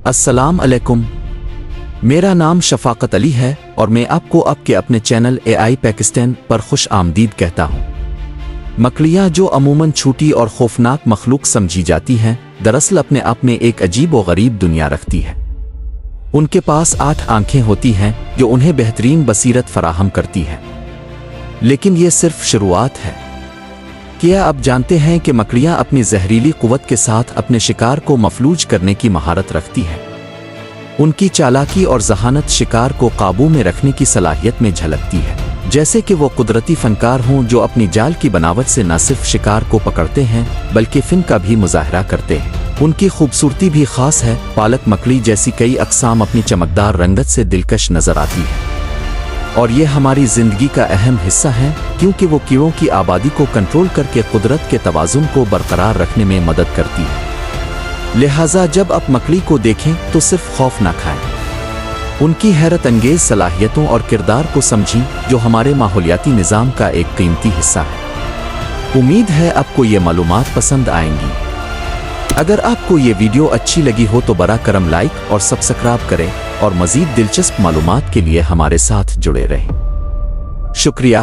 السلام علیکم، میرا نام شفاقت علی ہے اور میں آپ کو آپ کے اپنے چینل AI پاکستان پر خوش آمدید کہتا ہوں۔ مکڑیاں جو عموماً چھوٹی اور خوفناک مخلوق سمجھی جاتی ہیں، دراصل اپنے آپ میں ایک عجیب و غریب دنیا رکھتی ہے۔ ان کے پاس 8 آنکھیں ہوتی ہیں جو انہیں بہترین بصیرت فراہم کرتی ہیں، لیکن یہ صرف شروعات ہے۔ کیا آپ جانتے ہیں کہ مکڑیاں اپنی زہریلی قوت کے ساتھ اپنے شکار کو مفلوج کرنے کی مہارت رکھتی ہیں؟ ان کی چالاکی اور ذہانت شکار کو قابو میں رکھنے کی صلاحیت میں جھلکتی ہے، جیسے کہ وہ قدرتی فنکار ہوں جو اپنی جال کی بناوٹ سے نہ صرف شکار کو پکڑتے ہیں بلکہ فن کا بھی مظاہرہ کرتے ہیں۔ ان کی خوبصورتی بھی خاص ہے۔ پالک مکڑی جیسی کئی اقسام اپنی چمکدار رنگت سے دلکش نظر آتی ہے، اور یہ ہماری زندگی کا اہم حصہ ہے کیونکہ وہ کیڑوں کی آبادی کو کنٹرول کر کے قدرت کے توازن کو برقرار رکھنے میں مدد کرتی ہے۔ لہٰذا جب آپ مکڑی کو دیکھیں تو صرف خوف نہ کھائیں، ان کی حیرت انگیز صلاحیتوں اور کردار کو سمجھیں جو ہمارے ماحولیاتی نظام کا ایک قیمتی حصہ ہے۔ امید ہے آپ کو یہ معلومات پسند آئیں گی۔ اگر آپ کو یہ ویڈیو اچھی لگی ہو تو براہ کرم لائک اور سبسکرائب کریں اور مزید دلچسپ معلومات کے لیے ہمارے ساتھ جڑے رہیں۔ شکریہ۔